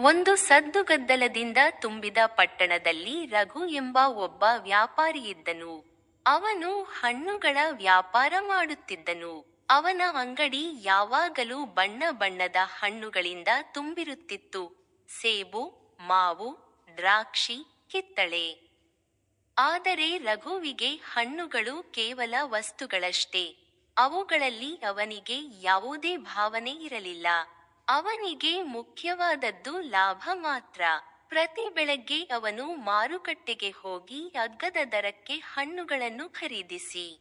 ಒಂದು ಸದ್ದುಗದ್ದಲದಿಂದ ತುಂಬಿದ ಪಟ್ಟಣದಲ್ಲಿ ರಘು ಎಂಬ ಒಬ್ಬ ವ್ಯಾಪಾರಿಯಿದ್ದನು. ಅವನು ಹಣ್ಣುಗಳ ವ್ಯಾಪಾರ ಮಾಡುತ್ತಿದ್ದನು. ಅವನ ಅಂಗಡಿ ಯಾವಾಗಲೂ ಬಣ್ಣ ಬಣ್ಣದ ಹಣ್ಣುಗಳಿಂದ ತುಂಬಿರುತ್ತಿತ್ತು. ಸೇಬು, ಮಾವು, ದ್ರಾಕ್ಷಿ, ಕಿತ್ತಳೆ. ಆದರೆ ರಘುವಿಗೆ ಹಣ್ಣುಗಳು ಕೇವಲ ವಸ್ತುಗಳಷ್ಟೇ. ಅವುಗಳಲ್ಲಿ ಅವನಿಗೆ ಯಾವುದೇ ಭಾವನೆ ಇರಲಿಲ್ಲ. ಅವನಿಗೆ ಮುಖ್ಯವಾದದ್ದು ಲಾಭ ಮಾತ್ರ. ಪ್ರತಿ ಬೆಳಗ್ಗೆ ಅವನು ಮಾರುಕಟ್ಟೆಗೆ ಹೋಗಿ ಅಗ್ಗದ ದರಕ್ಕೆ ಹಣ್ಣುಗಳನ್ನು ಖರೀದಿಸಿ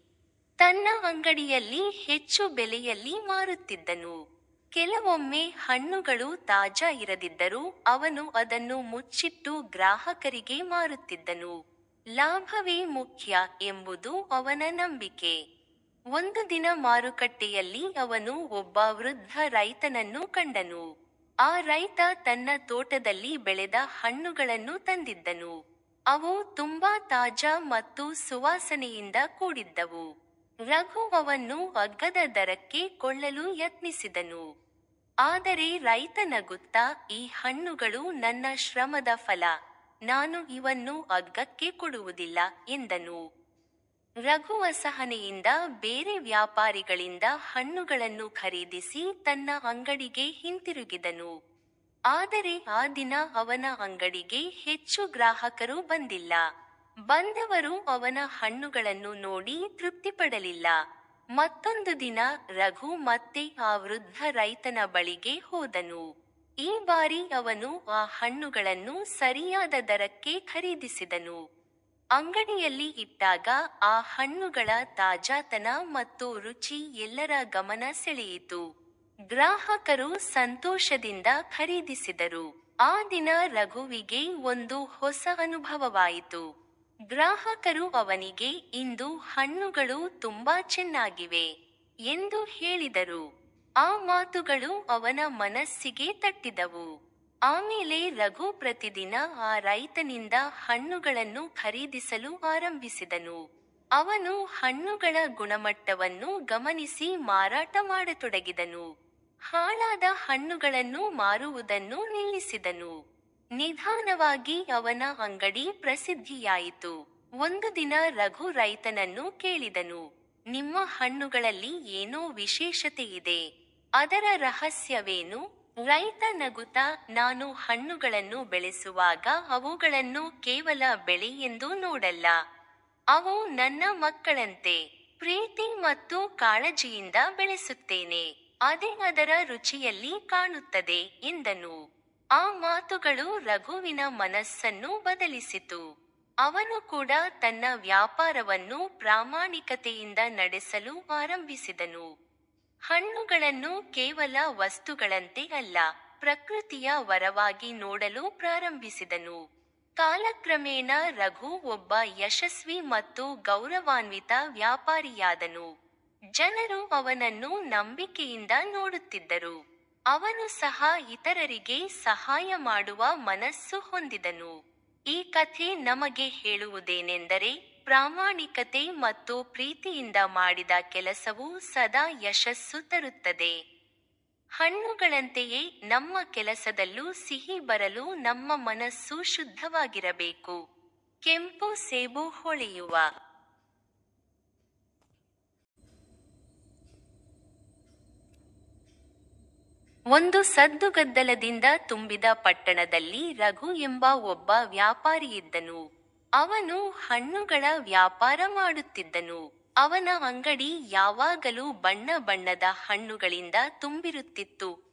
ತನ್ನ ಅಂಗಡಿಯಲ್ಲಿ ಹೆಚ್ಚು ಬೆಲೆಯಲ್ಲಿ ಮಾರುತ್ತಿದ್ದನು. ಕೆಲವೊಮ್ಮೆ ಹಣ್ಣುಗಳು ತಾಜಾ ಇರದಿದ್ದರೂ ಅವನು ಅದನ್ನು ಮುಚ್ಚಿಟ್ಟು ಗ್ರಾಹಕರಿಗೆ ಮಾರುತ್ತಿದ್ದನು. ಲಾಭವೇ ಮುಖ್ಯ ಎಂಬುದು ಅವನ ನಂಬಿಕೆ. ಒಂದು ದಿನ ಮಾರುಕಟ್ಟೆಯಲ್ಲಿ ಅವನು ಒಬ್ಬ ವೃದ್ಧ ರೈತನನ್ನು ಕಂಡನು. ಆ ರೈತ ತನ್ನ ತೋಟದಲ್ಲಿ ಬೆಳೆದ ಹಣ್ಣುಗಳನ್ನು ತಂದಿದ್ದನು. ಅವು ತುಂಬಾ ತಾಜಾ ಮತ್ತು ಸುವಾಸನೆಯಿಂದ ಕೂಡಿದ್ದವು. ರಘು ಅವನ್ನು ಅಗ್ಗದ ದರಕ್ಕೆ ಕೊಳ್ಳಲು ಯತ್ನಿಸಿದನು. ಆದರೆ ರೈತ ನಗುತ್ತಾ, "ಈ ಹಣ್ಣುಗಳು ನನ್ನ ಶ್ರಮದ ಫಲ. ನಾನು ಇವನ್ನು ಅಗ್ಗಕ್ಕೆ ಕೊಡುವುದಿಲ್ಲ" ಎಂದನು. ರಘು ಅಸಹನೆಯಿಂದ ಬೇರೆ ವ್ಯಾಪಾರಿಗಳಿಂದ ಹಣ್ಣುಗಳನ್ನು ಖರೀದಿಸಿ ತನ್ನ ಅಂಗಡಿಗೆ ಹಿಂತಿರುಗಿದನು. ಆದರೆ ಆ ದಿನ ಅವನ ಅಂಗಡಿಗೆ ಹೆಚ್ಚು ಗ್ರಾಹಕರು ಬಂದಿಲ್ಲ. ಬಂದವರು ಅವನ ಹಣ್ಣುಗಳನ್ನು ನೋಡಿ ತೃಪ್ತಿಪಡಲಿಲ್ಲ. ಮತ್ತೊಂದು ದಿನ ರಘು ಮತ್ತೆ ಆ ವೃದ್ಧ ರೈತನ ಬಳಿಗೆ ಹೋದನು. ಈ ಬಾರಿ ಅವನು ಆ ಹಣ್ಣುಗಳನ್ನು ಸರಿಯಾದ ದರಕ್ಕೆ ಖರೀದಿಸಿದನು. ಅಂಗಡಿಯಲ್ಲಿ ಇಟ್ಟಾಗ ಆ ಹಣ್ಣುಗಳ ತಾಜಾತನ ಮತ್ತು ರುಚಿ ಎಲ್ಲರ ಗಮನ ಸೆಳೆಯಿತು. ಗ್ರಾಹಕರು ಸಂತೋಷದಿಂದ ಖರೀದಿಸಿದರು. ಆ ದಿನ ರಘುವಿಗೆ ಒಂದು ಹೊಸ ಅನುಭವವಾಯಿತು. ಗ್ರಾಹಕರು ಅವನಿಗೆ, "ಇಂದು ಹಣ್ಣುಗಳು ತುಂಬಾ ಚೆನ್ನಾಗಿವೆ" ಎಂದು ಹೇಳಿದರು. ಆ ಮಾತುಗಳು ಅವನ ಮನಸ್ಸಿಗೆ ತಟ್ಟಿದವು. ಆಮೇಲೆ ರಘು ಪ್ರತಿದಿನ ಆ ರೈತನಿಂದ ಹಣ್ಣುಗಳನ್ನು ಖರೀದಿಸಲು ಆರಂಭಿಸಿದನು. ಅವನು ಹಣ್ಣುಗಳ ಗುಣಮಟ್ಟವನ್ನು ಗಮನಿಸಿ ಮಾರಾಟ ಮಾಡತೊಡಗಿದನು. ಹಾಳಾದ ಹಣ್ಣುಗಳನ್ನು ಮಾರುವುದನ್ನು ನಿಲ್ಲಿಸಿದನು. ನಿಧಾನವಾಗಿ ಅವನ ಅಂಗಡಿ ಪ್ರಸಿದ್ಧಿಯಾಯಿತು. ಒಂದು ದಿನ ರಘು ರೈತನನ್ನು ಕೇಳಿದನು, "ನಿಮ್ಮ ಹಣ್ಣುಗಳಲ್ಲಿ ಏನೋ ವಿಶೇಷತೆ ಇದೆ. ಅದರ ರಹಸ್ಯವೇನು?" ರೈತ ನಗುತ್ತಾ, "ನಾನು ಹಣ್ಣುಗಳನ್ನು ಬೆಳೆಸುವಾಗ ಅವುಗಳನ್ನು ಕೇವಲ ಬೆಳೆ ಎಂದು ನೋಡಲ್ಲ. ಅವು ನನ್ನ ಮಕ್ಕಳಂತೆ. ಪ್ರೀತಿ ಮತ್ತು ಕಾಳಜಿಯಿಂದ ಬೆಳೆಸುತ್ತೇನೆ. ಅದೇ ಅದರ ರುಚಿಯಲ್ಲಿ ಕಾಣುತ್ತದೆ" ಎಂದನು. ಆ ಮಾತುಗಳು ರಘುವಿನ ಮನಸ್ಸನ್ನು ಬದಲಿಸಿತು. ಅವನು ಕೂಡ ತನ್ನ ವ್ಯಾಪಾರವನ್ನು ಪ್ರಾಮಾಣಿಕತೆಯಿಂದ ನಡೆಸಲು ಆರಂಭಿಸಿದನು. ಹಣ್ಣುಗಳನ್ನು ಕೇವಲ ವಸ್ತುಗಳಂತೆ ಅಲ್ಲ, ಪ್ರಕೃತಿಯ ವರವಾಗಿ ನೋಡಲು ಪ್ರಾರಂಭಿಸಿದನು. ಕಾಲಕ್ರಮೇಣ ರಘು ಒಬ್ಬ ಯಶಸ್ವಿ ಮತ್ತು ಗೌರವಾನ್ವಿತ ವ್ಯಾಪಾರಿಯಾದನು. ಜನರು ಅವನನ್ನು ನಂಬಿಕೆಯಿಂದ ನೋಡುತ್ತಿದ್ದರು. ಅವನು ಸಹ ಇತರರಿಗೆ ಸಹಾಯ ಮಾಡುವ ಮನಸ್ಸು ಹೊಂದಿದನು. ಈ ಕಥೆ ನಮಗೆ ಹೇಳುವುದೇನೆಂದರೆ, ಪ್ರಾಮಾಣಿಕತೆ ಮತ್ತು ಪ್ರೀತಿಯಿಂದ ಮಾಡಿದ ಕೆಲಸವು ಸದಾ ಯಶಸ್ಸು ತರುತ್ತದೆ. ಹಣ್ಣುಗಳಂತೆಯೇ ನಮ್ಮ ಕೆಲಸದಲ್ಲೂ ಸಿಹಿ ಬರಲು ನಮ್ಮ ಮನಸ್ಸು ಶುದ್ಧವಾಗಿರಬೇಕು. ಕೆಂಪು ಸೇಬು ಹೊಳೆಯುವ ಒಂದು ಸದ್ದುಗದ್ದಲದಿಂದ ತುಂಬಿದ ಪಟ್ಟಣದಲ್ಲಿ ರಘು ಎಂಬ ಒಬ್ಬ ವ್ಯಾಪಾರಿಯಿದ್ದನು. ಅವನು ಹಣ್ಣುಗಳ ವ್ಯಾಪಾರ ಮಾಡುತ್ತಿದ್ದನು. ಅವನ ಅಂಗಡಿ ಯಾವಾಗಲೂ ಬಣ್ಣ ಬಣ್ಣದ ಹಣ್ಣುಗಳಿಂದ ತುಂಬಿರುತ್ತಿತ್ತು.